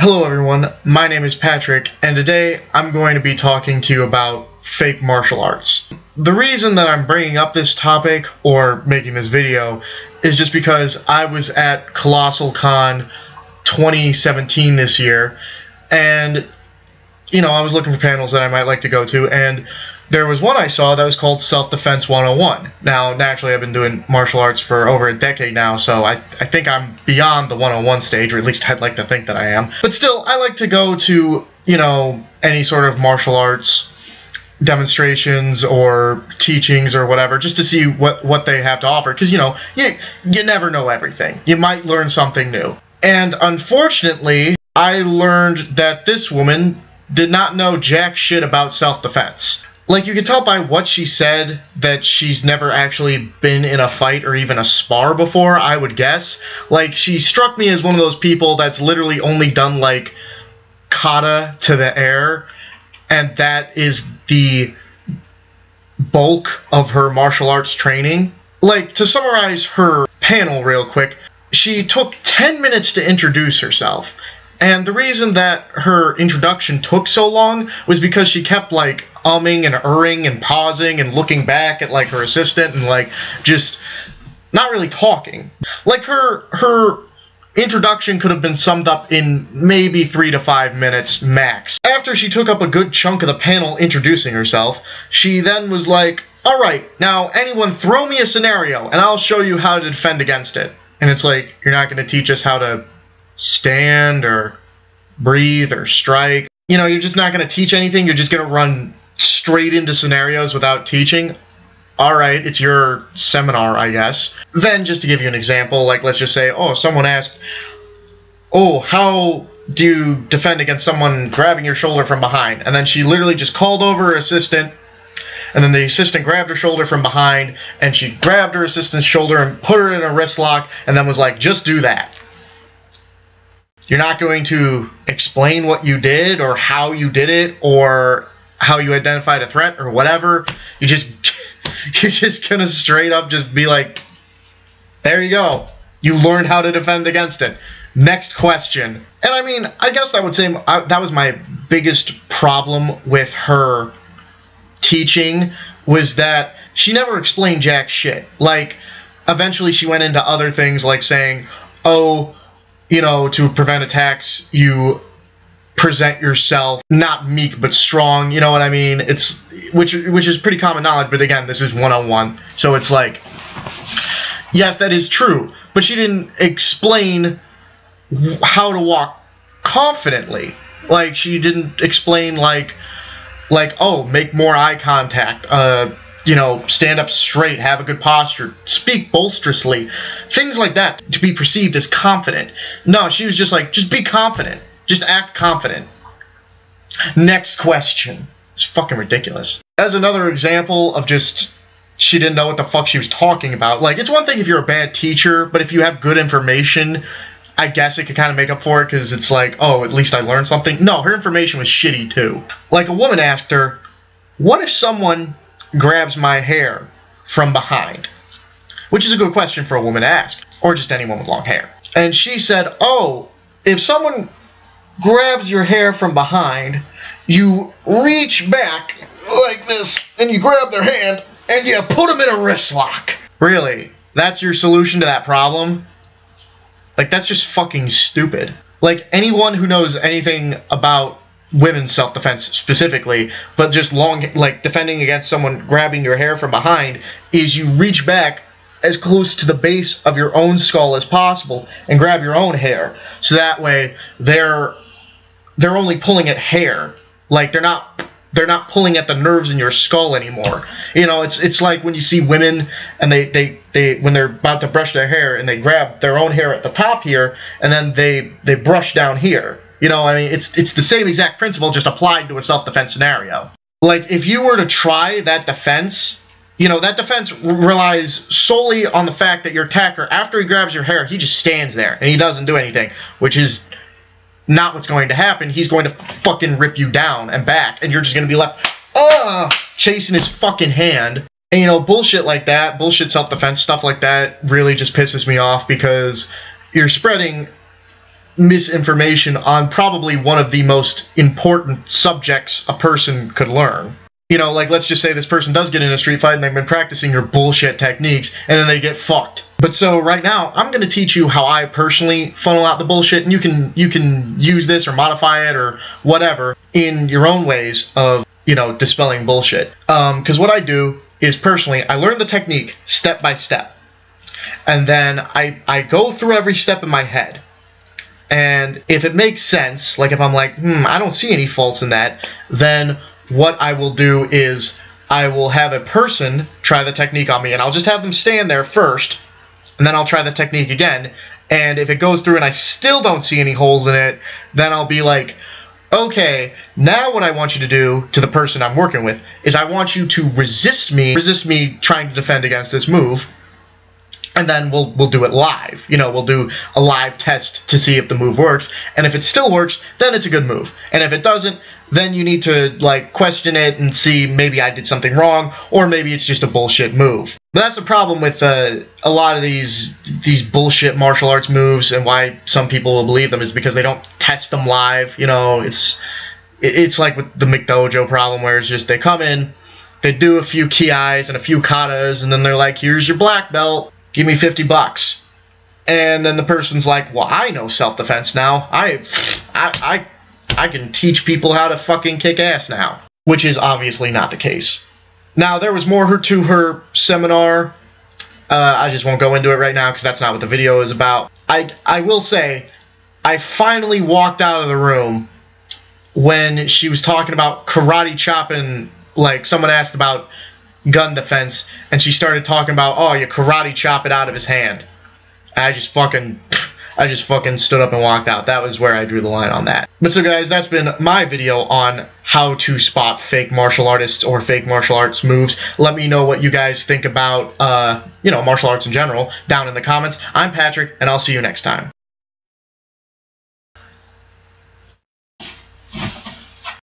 Hello everyone, my name is Patrick, and today I'm going to be talking to you about fake martial arts. The reason that I'm bringing up this topic, or making this video, is just because I was at Colossal Con 2017 this year, and, I was looking for panels that I might like to go to, and there was one I saw that was called Self-Defense 101. Now, naturally, I've been doing martial arts for over a decade now, so I think I'm beyond the 101 stage, or at least I'd like to think that I am. But still, I like to go to, any sort of martial arts demonstrations or teachings or whatever, just to see what they have to offer, because, you never know everything. You might learn something new. And unfortunately, I learned that this woman did not know jack shit about self-defense. Like, you can tell by what she said that she's never actually been in a fight or even a spar before, I would guess. Like, she struck me as one of those people that's literally only done, like, kata to the air, and that is the bulk of her martial arts training. Like, to summarize her panel real quick, she took 10 minutes to introduce herself. And the reason that her introduction took so long was because she kept, like, umming and erring and pausing and looking back at, like, her assistant and, like, just not really talking. Like, her introduction could have been summed up in maybe 3 to 5 minutes max. After she took up a good chunk of the panel introducing herself, she then was like, "Alright, now anyone throw me a scenario and I'll show you how to defend against it." And it's like, you're not going to teach us how to stand or breathe or strike. You're just not going to teach anything. You're just going to run straight into scenarios without teaching. Alright, it's your seminar, I guess. Then, just to give you an example, like, let's just say, someone asked, how do you defend against someone grabbing your shoulder from behind? And then she literally just called over her assistant, and then the assistant grabbed her shoulder from behind, and she grabbed her assistant's shoulder and put her in a wrist lock, and then was like, just do that. You're not going to explain what you did, or how you did it, or how you identified a threat, or whatever. You're just gonna straight up just be like, there you go. You learned how to defend against it. Next question. And I mean, I guess I would say that was my biggest problem with her teaching, was that she never explained jack shit. Like, eventually she went into other things, like saying, to prevent attacks, you present yourself not meek but strong, you know what I mean? It's which is pretty common knowledge, but again, this is 101. So it's like, yes, that is true, but she didn't explain how to walk confidently. Like, she didn't explain like make more eye contact, stand up straight, have a good posture, speak boisterously, things like that, to be perceived as confident. No, she was just like, just be confident. Just act confident. Next question. It's fucking ridiculous. As another example of just, she didn't know what the fuck she was talking about. Like, it's one thing if you're a bad teacher, but if you have good information, I guess it could kind of make up for it, because it's like, at least I learned something. No, her information was shitty too. Like, a woman asked her, what if someone grabs my hair from behind? Which is a good question for a woman to ask, or just anyone with long hair. And she said, if someone grabs your hair from behind, you reach back like this, and you grab their hand, and you put them in a wrist lock. Really? That's your solution to that problem? Like, that's just fucking stupid. Like, anyone who knows anything about women's self-defense specifically, but just defending against someone grabbing your hair from behind, is you reach back as close to the base of your own skull as possible and grab your own hair. So that way they're only pulling at hair. Like, they're not pulling at the nerves in your skull anymore. It's like when you see women and they when they're about to brush their hair and they grab their own hair at the top here, and then they brush down here. It's the same exact principle, just applied to a self-defense scenario. Like, if you were to try that defense, that defense relies solely on the fact that your attacker, after he grabs your hair, he just stands there and he doesn't do anything, which is not what's going to happen. He's going to fucking rip you down and back, and you're just going to be left, chasing his fucking hand. And, bullshit like that, bullshit self-defense stuff like that really just pisses me off, because you're spreading misinformation on probably one of the most important subjects a person could learn. You know, like, let's just say this person does get in a street fight and they've been practicing your bullshit techniques, and then they get fucked. But so right now, I'm going to teach you how I personally funnel out the bullshit, and you can use this or modify it or whatever in your own ways of, you know, dispelling bullshit. Because what I do is, personally, I learn the technique step by step. And then I go through every step in my head. And if it makes sense, like if I'm like, I don't see any faults in that, then what I will do is I will have a person try the technique on me, and I'll just have them stand there first, and then I'll try the technique again. And if it goes through and I still don't see any holes in it, then I'll be like, okay, now what I want you to do to the person I'm working with is I want you to resist me trying to defend against this move. And then we'll do it live. You know, we'll do a live test to see if the move works. And if it still works, then it's a good move. And if it doesn't, then you need to, like, question it and see maybe I did something wrong, or maybe it's just a bullshit move. But that's the problem with a lot of these bullshit martial arts moves, and why some people will believe them, is because they don't test them live. You know, it's like with the McDojo problem, where it's just they come in, they do a few kiais and a few katas, and then they're like, here's your black belt. Give me $50. And then the person's like, well, I know self-defense now. I can teach people how to fucking kick ass now. Which is obviously not the case. Now, there was more to her seminar. I just won't go into it right now because that's not what the video is about. I will say, I finally walked out of the room when she was talking about karate chopping. Like, someone asked about gun defense, and she started talking about, oh, you karate chop it out of his hand. I just fucking stood up and walked out. That was where I drew the line on that. But so guys, that's been my video on how to spot fake martial artists or fake martial arts moves. Let me know what you guys think about, you know, martial arts in general down in the comments. I'm Patrick, and I'll see you next time.